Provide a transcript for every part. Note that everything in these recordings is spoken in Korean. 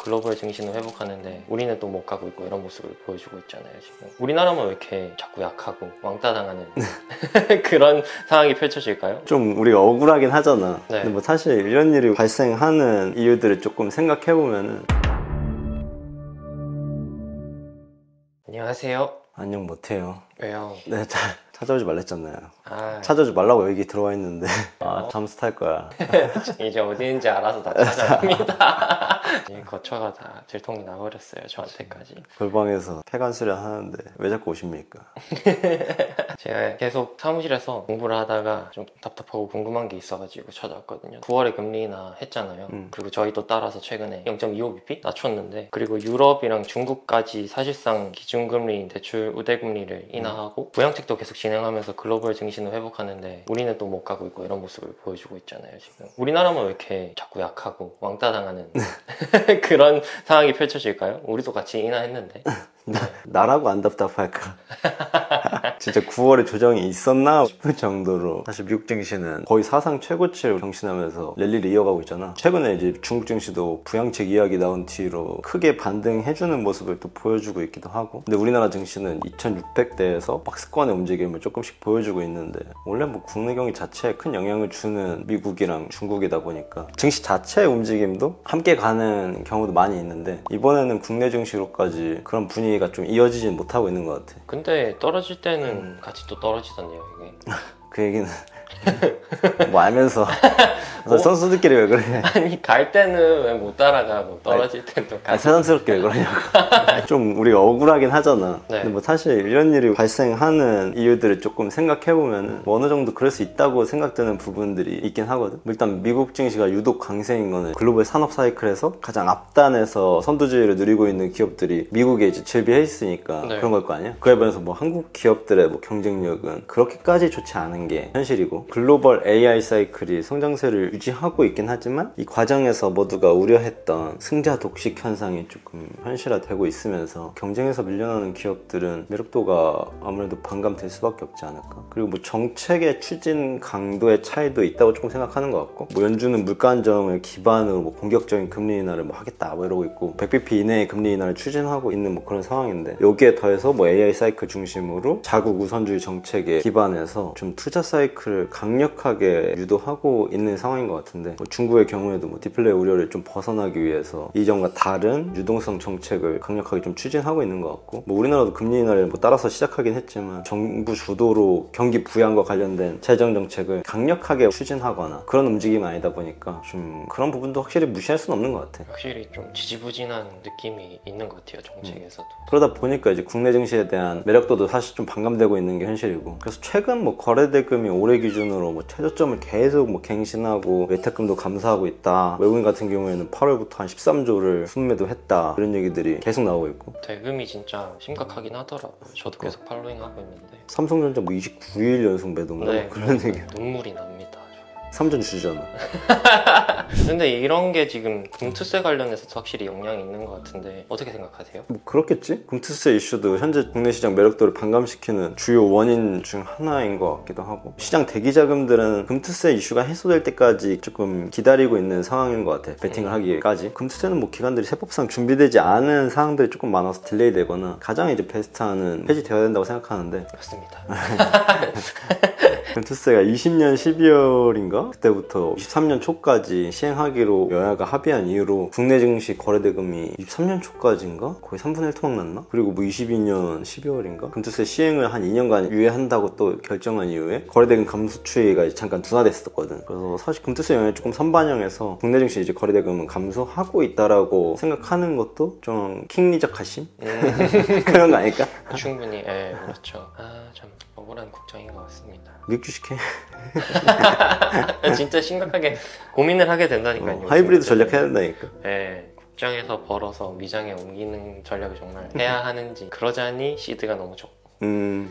글로벌 증시는 회복하는데 우리는 또 못 가고 있고 이런 모습을 보여주고 있잖아요. 지금 우리나라만 왜 이렇게 자꾸 약하고 왕따 당하는 그런 상황이 펼쳐질까요? 좀 우리가 억울하긴 하잖아. 네. 근데 뭐 사실 이런 일이 발생하는 이유들을 조금 생각해보면은 안녕하세요. 안녕 못해요. 왜요? 네, 찾아오지 말랬잖아요. 아, 찾아오지 말라고 여기 들어와 있는데 잠수 탈 거야. 이제 어디인지 알아서 다 찾아옵니다. 이 거처가 다 들통이 나버렸어요, 저한테까지. 골방에서 폐관 수련 하는데 왜 자꾸 오십니까? 제가 계속 사무실에서 공부를 하다가 좀 답답하고 궁금한 게 있어가지고 찾아왔거든요. 9월에 금리 인하 했잖아요. 그리고 저희도 따라서 최근에 0.25bp 낮췄는데, 그리고 유럽이랑 중국까지 사실상 기준금리인 대출 우대금리를 인하하고 부양책도 계속 진행하면서 글로벌 증시는 회복하는데 우리는 또 못 가고 있고 이런 모습을 보여주고 있잖아요. 지금 우리나라만 왜 이렇게 자꾸 약하고 왕따 당하는 그런 상황이 펼쳐질까요? 우리도 같이 인하했는데. 나라고 안 답답할까? 진짜 9월에 조정이 있었나 싶을 정도로 사실 미국 증시는 거의 사상 최고치를 경신하면서 랠리를 이어가고 있잖아. 최근에 이제 중국 증시도 부양책 이야기 나온 뒤로 크게 반등해주는 모습을 또 보여주고 있기도 하고, 근데 우리나라 증시는 2600대에서 박스권의 움직임을 조금씩 보여주고 있는데, 원래 뭐 국내 경기 자체에 큰 영향을 주는 미국이랑 중국이다 보니까 증시 자체의 움직임도 함께 가는 경우도 많이 있는데, 이번에는 국내 증시로까지 그런 분위기가 좀 이어지진 못하고 있는 것 같아. 근데 떨어질 때는 같이 또 떨어지던데요, 이게. 그 얘기는 뭐 알면서 선수들끼리 왜 그래? 아니, 갈 때는 왜 못 따라가고 떨어질 때는 또 같이. 새삼스럽게 왜 그러냐고. 좀 우리가 억울하긴 하잖아. 네. 근데 뭐 사실 이런 일이 발생하는 이유들을 조금 생각해보면은 뭐 어느 정도 그럴 수 있다고 생각되는 부분들이 있긴 하거든. 일단 미국 증시가 유독 강세인 거는 글로벌 산업 사이클에서 가장 앞단에서 선두주의를 누리고 있는 기업들이 미국에 이제 즐비해 있으니까 네. 그런 걸 거 아니야? 그에 반해서 뭐 한국 기업들의 뭐 경쟁력은 그렇게까지 좋지 않은 게 현실이고, 글로벌 AI 사이클이 성장세를 유지하고 있긴 하지만 이 과정에서 모두가 우려했던 승자 독식 현상이 조금 현실화되고 있으면서 경쟁에서 밀려나는 기업들은 매력도가 아무래도 반감될 수밖에 없지 않을까. 그리고 뭐 정책의 추진 강도의 차이도 있다고 조금 생각하는 것 같고, 뭐 연준은 물가 안정을 기반으로 뭐 공격적인 금리 인하를 뭐 하겠다 뭐 이러고 있고, 100bp 이내의 금리 인하를 추진하고 있는 뭐 그런 상황인데, 여기에 더해서 뭐 AI 사이클 중심으로 자국 우선주의 정책에 기반해서 좀 투자 사이클을 강력하게 유도하고 있는 상황인 것 같은데, 뭐 중국의 경우에도 뭐 디플레이 우려를 좀 벗어나기 위해서 이전과 다른 유동성 정책을 강력하게 좀 추진하고 있는 것 같고, 뭐 우리나라도 금리 인하를 뭐 따라서 시작하긴 했지만 정부 주도로 경기 부양과 관련된 재정 정책을 강력하게 추진하거나 그런 움직임이 아니다 보니까 좀 그런 부분도 확실히 무시할 수는 없는 것 같아. 확실히 좀 지지부진한 느낌이 있는 것 같아요, 정책에서도. 그러다 보니까 이제 국내 증시에 대한 매력도도 사실 좀 반감되고 있는 게 현실이고, 그래서 최근 뭐 거래대금이 올해 기준으로 뭐 최저점을 계속 뭐 갱신하고 외탁금도 감소하고 있다, 외국인 같은 경우에는 8월부터 한 13조를 순매도 했다, 이런 얘기들이 계속 나오고 있고, 대금이 진짜 심각하긴 하더라고요. 저도 계속 팔로잉하고 있는데. 삼성전자 뭐 29일 연속 매도인가? 네, 그런 얘기. 눈물이 납니다. 삼전 주잖아. 근데 이런 게 지금 금투세 관련해서도 확실히 영향이 있는 것 같은데 어떻게 생각하세요? 뭐 그렇겠지? 금투세 이슈도 현재 국내 시장 매력도를 반감시키는 주요 원인 중 하나인 것 같기도 하고, 시장 대기 자금들은 금투세 이슈가 해소될 때까지 조금 기다리고 있는 상황인 것 같아. 베팅을 하기까지. 금투세는 뭐 기관들이 세법상 준비되지 않은 사항들이 조금 많아서 딜레이 되거나, 가장 이제 베스트하는 폐지되어야 된다고 생각하는데, 맞습니다. 금투세가 20년 12월인가? 그때부터 23년 초까지 시행하기로 여야가 합의한 이후로 국내 증시 거래대금이 23년 초까지인가? 거의 3분의 1 토막 났나? 그리고 뭐 22년 12월인가? 금투세 시행을 한 2년간 유예한다고 또 결정한 이후에 거래대금 감소 추이가 잠깐 둔화됐었거든. 그래서 사실 금투세 영향이 조금 선반영해서 국내 증시 이제 거래대금은 감소하고 있다라고 생각하는 것도 좀 킹리적 가심? 그런 거 아닐까? 충분히, 예, 그렇죠. 참 억울한 국정인 것 같습니다. 미국 주식해. 진짜 심각하게 고민을 하게 된다니까요. 하이브리드 전략 해야 된다니까. 네, 국장에서 벌어서 미장에 옮기는 전략을 정말 해야 하는지, 그러자니 시드가 너무 좋고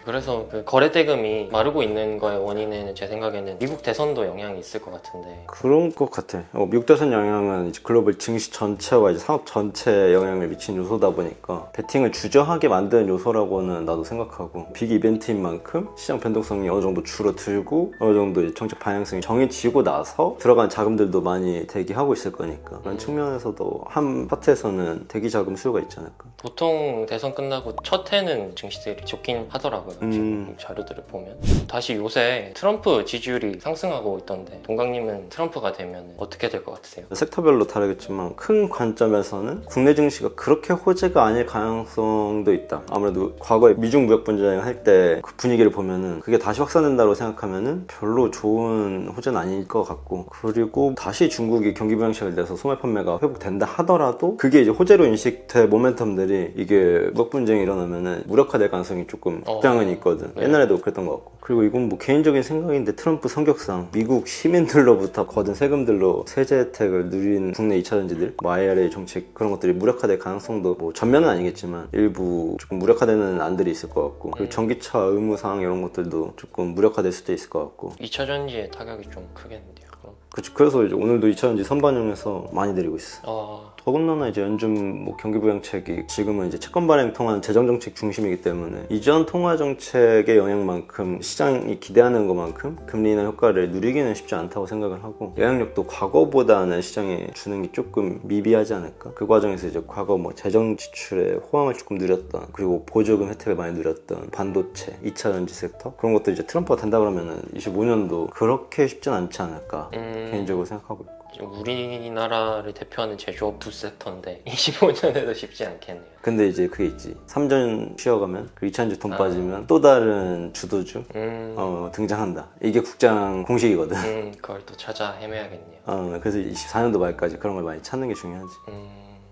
그래서 그 거래 대금이 마르고 있는 거의 원인에는 제 생각에는 미국 대선도 영향이 있을 것 같은데. 그런 것 같아. 미국 대선 영향은 이제 글로벌 증시 전체와 이제 산업 전체에 영향을 미친 요소다 보니까 베팅을 주저하게 만드는 요소라고는 나도 생각하고, 빅 이벤트인 만큼 시장 변동성이 어느 정도 줄어들고 어느 정도 이제 정책 방향성이 정해지고 나서 들어간 자금들도 많이 대기하고 있을 거니까 그런 측면에서도 한 파트에서는 대기 자금 수요가 있지 않을까. 보통 대선 끝나고 첫 해는 증시들이 좋긴 하더라고요. 지금 자료들을 보면. 다시 요새 트럼프 지지율이 상승하고 있던데, 동강님은 트럼프가 되면 어떻게 될 것 같으세요? 섹터별로 다르겠지만 큰 관점에서는 국내 증시가 그렇게 호재가 아닐 가능성도 있다. 아무래도 과거에 미중 무역 분쟁 할 때 그 분위기를 보면은 그게 다시 확산된다고 생각하면은 별로 좋은 호재는 아닐 것 같고, 그리고 다시 중국이 경기 부양책을 내서 소매 판매가 회복된다 하더라도 그게 이제 호재로 인식될 모멘텀들이 이게 무역 분쟁이 일어나면은 무력화될 가능성이 조금 극장은 있거든. 네. 옛날에도 그랬던 것 같고. 그리고 이건 뭐 개인적인 생각인데 트럼프 성격상 미국 시민들로부터 거둔 세금들로 세제 혜택을 누린 국내 2차전지들, 뭐 IRA 정책 그런 것들이 무력화될 가능성도 뭐 전면은 아니겠지만 일부 조금 무력화되는 안들이 있을 것 같고, 그리고 전기차 의무사항 이런 것들도 조금 무력화될 수도 있을 것 같고. 2차전지의 타격이 좀 크겠는데요, 그럼? 그치. 그래서 이제 오늘도 2차전지 선반영해서 많이 내리고 있어. 더군다나 이제 연준 뭐 경기부양책이 지금은 이제 채권 발행 통한 재정정책 중심이기 때문에 이전 통화정책의 영향만큼 시장이 기대하는 것만큼 금리나 효과를 누리기는 쉽지 않다고 생각을 하고, 영향력도 과거보다는 시장에 주는 게 조금 미비하지 않을까. 그 과정에서 이제 과거 뭐 재정 지출에 호황을 조금 누렸던, 그리고 보조금 혜택을 많이 누렸던 반도체, 2차전지 섹터, 그런 것도 이제 트럼프가 된다 그러면은 25년도 그렇게 쉽진 않지 않을까 개인적으로 생각하고 있고. 우리나라를 대표하는 제조업 두 섹터인데 25년에도 쉽지 않겠네요. 근데 이제 그게 있지. 3전 쉬어가면, 그 2차전지 돈 빠지면 또 다른 주도주 등장한다. 이게 국장 공식이거든. 그걸 또 찾아 헤매야겠네요. 그래서 24년도 말까지 그런 걸 많이 찾는 게 중요하지.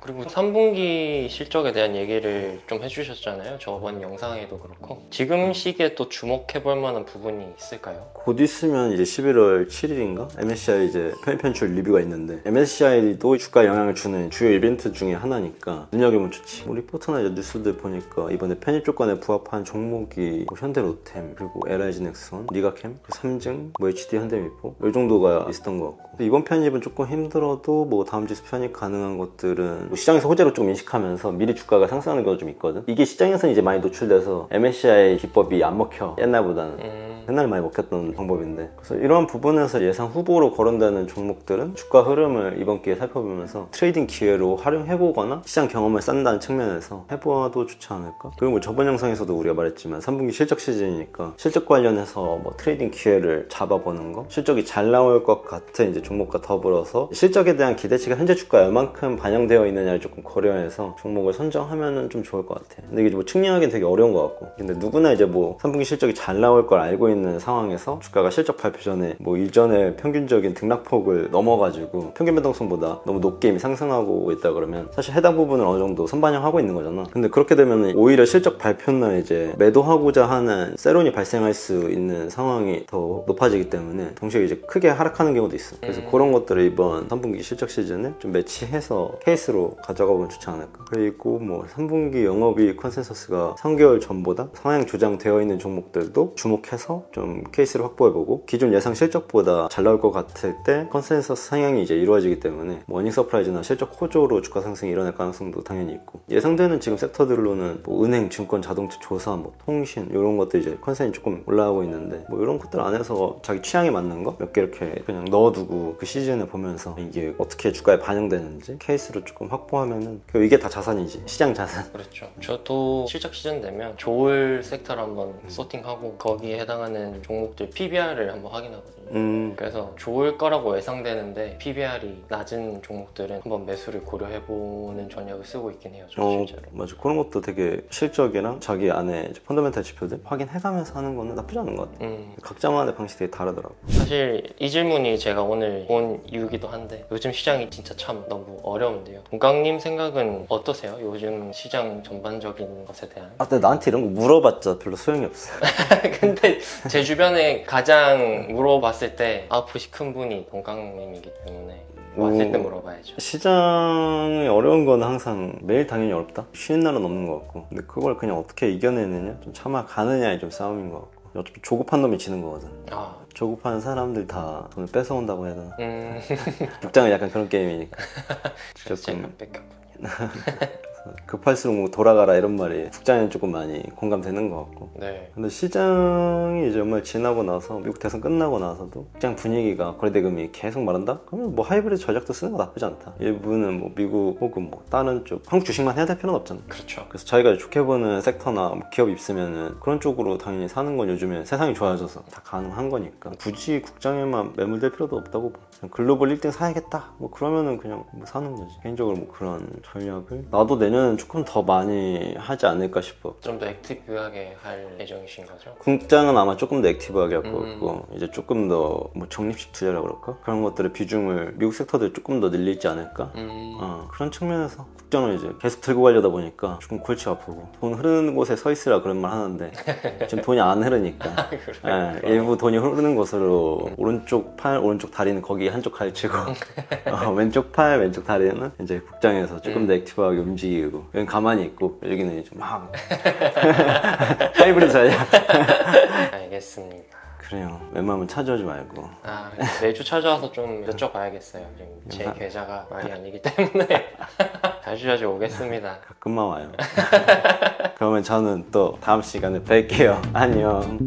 그리고 3분기 실적에 대한 얘기를 좀 해주셨잖아요. 저번 영상에도 그렇고. 지금 시기에 또 주목해볼 만한 부분이 있을까요? 곧 있으면 이제 11월 7일인가? MSCI 이제 편입편출 리뷰가 있는데, MSCI도 주가에 영향을 주는 주요 이벤트 중에 하나니까 눈여겨보면 좋지. 뭐 리포트나 이제 뉴스들 보니까 이번에 편입 조건에 부합한 종목이 뭐 현대로템, 그리고 LIG넥슨, 니가캠, 삼증, 뭐 HD 현대미포 이 정도가 있었던 것 같고, 이번 편입은 조금 힘들어도 뭐 다음 지수 편입 가능한 것들은 시장에서 호재로 좀 인식하면서 미리 주가가 상승하는 경우가 좀 있거든. 이게 시장에서는 이제 많이 노출돼서 MSCI 기법이 안 먹혀, 옛날보다는. 옛날에 많이 먹혔던 방법인데, 그래서 이러한 부분에서 예상 후보로 거론되는 종목들은 주가 흐름을 이번 기회에 살펴보면서 트레이딩 기회로 활용해보거나 시장 경험을 쌓는다는 측면에서 해보아도 좋지 않을까. 그리고 뭐 저번 영상에서도 우리가 말했지만 3분기 실적 시즌이니까 실적 관련해서 뭐 트레이딩 기회를 잡아보는 거, 실적이 잘 나올 것 같은 이제 종목과 더불어서 실적에 대한 기대치가 현재 주가에 얼만큼 반영되어 있느냐를 조금 고려해서 종목을 선정하면 좀 좋을 것 같아. 근데 이게 뭐 측량하기는 되게 어려운 것 같고, 근데 누구나 이제 뭐 3분기 실적이 잘 나올 걸 알고 있는 상황에서 주가가 실적 발표 전에 뭐 일전에 평균적인 등락폭을 넘어가지고 평균 변동성보다 너무 높게 이미 상승하고 있다 그러면 사실 해당 부분을 어느 정도 선반영하고 있는 거잖아. 근데 그렇게 되면 오히려 실적 발표날 이제 매도하고자 하는 세론이 발생할 수 있는 상황이 더 높아지기 때문에 동시에 이제 크게 하락하는 경우도 있어. 그래서 그런 것들을 이번 3분기 실적 시즌에 좀 매치해서 케이스로 가져가 보면 좋지 않을까. 그리고 뭐 3분기 영업이익 컨센서스가 3개월 전보다 상향 조정되어 있는 종목들도 주목해서 좀 케이스를 확보해보고, 기존 예상 실적보다 잘 나올 것 같을 때 컨센서스 상향이 이제 이루어지기 때문에 뭐 어닝 서프라이즈나 실적 호조로 주가 상승이 일어날 가능성도 당연히 있고, 예상되는 지금 섹터들로는 뭐 은행, 증권, 자동차, 조사, 뭐 통신 이런 것들 이제 컨센이 조금 올라가고 있는데, 뭐 이런 것들 안에서 자기 취향에 맞는 거 몇 개 이렇게 그냥 넣어두고 그 시즌에 보면서 이게 어떻게 주가에 반영되는지 케이스로 조금 확보하면은 이게 다 자산이지, 시장 자산. 그렇죠. 저도 실적 시즌 되면 좋을 섹터를 한번 소팅하고 거기에 해당하는 종목들 PBR을 한번 확인하거든요. 그래서 좋을 거라고 예상되는데 PBR이 낮은 종목들은 한번 매수를 고려해보는 전략을 쓰고 있긴 해요. 실제로. 맞아. 그런 것도 되게 실적이랑 자기 안에 펀더멘탈 지표들 확인해가면서 하는 거는 나쁘지 않은 것 같아요. 각자만의 방식이 되게 다르더라고. 사실 이 질문이 제가 오늘 온 이유기도 한데, 요즘 시장이 진짜 참 너무 어려운데요. 동강님 생각은 어떠세요? 요즘 시장 전반적인 것에 대한. 근데 나한테 이런 거 물어봤자 별로 소용이 없어. 근데 제 주변에 가장 물어봤을 때 아웃풋이 큰 분이 동강님이기 때문에. 왔을 때 물어봐야죠. 시장이 어려운 건 항상 매일 당연히 어렵다? 쉬는 날은 없는 것 같고, 근데 그걸 그냥 어떻게 이겨내느냐? 좀 참아가느냐의 좀 싸움인 것 같고, 어차피 조급한 놈이 지는 거거든. 조급한 사람들 다 돈을 뺏어온다고 해야 되나? 국장은 약간 그런 게임이니까. 제가 뺏겼군요. 급할수록 뭐 돌아가라 이런 말이 국장에는 조금 많이 공감되는 것 같고. 네. 근데 시장이 이제 연말 지나고 나서 미국 대선 끝나고 나서도 시장 분위기가 거래대금이 계속 마른다? 그러면 뭐 하이브리드 전략도 쓰는 거 나쁘지 않다. 일부는 뭐 미국 혹은 뭐 다른 쪽 한국 주식만 해야 될 필요는 없잖아. 그렇죠. 그래서 저희가 좋게 보는 섹터나 뭐 기업 있으면은 그런 쪽으로 당연히 사는 건 요즘에 세상이 좋아져서 다 가능한 거니까 굳이 국장에만 매몰될 필요도 없다고 봐. 그냥 글로벌 1등 사야겠다 뭐 그러면은 그냥 뭐 사는 거지. 개인적으로 뭐 그런 전략을 나도 내년은 조금 더 많이 하지 않을까 싶어. 좀 더 액티브하게 할 예정이신 거죠? 국장은 아마 조금 더 액티브하게 할 거고 이제 조금 더 뭐 적립식 투자라고 그럴까? 그런 것들의 비중을 미국 섹터들 조금 더 늘리지 않을까? 그런 측면에서 국장을 이제 계속 들고 가려다 보니까 조금 골치 아프고 돈 흐르는 곳에 서 있으라 그런 말 하는데 지금 돈이 안 흐르니까 일부 돈이 흐르는 곳으로 오른쪽 팔, 오른쪽 다리는 거기 한쪽 갈치고 왼쪽 팔, 왼쪽 다리는 이제 국장에서 조금 더 액티브하게 움직이고 여긴 가만히 있고 여기는 이제 막 하이브리드 전략. 알겠습니다. 그래요. 웬만하면 찾아오지 말고. 매주 찾아와서 좀 여쭤봐야겠어요. 제 계좌가 말이 아니기 때문에 자주 오겠습니다. 가끔만 와요. 그러면 저는 또 다음 시간에 뵐게요. 안녕.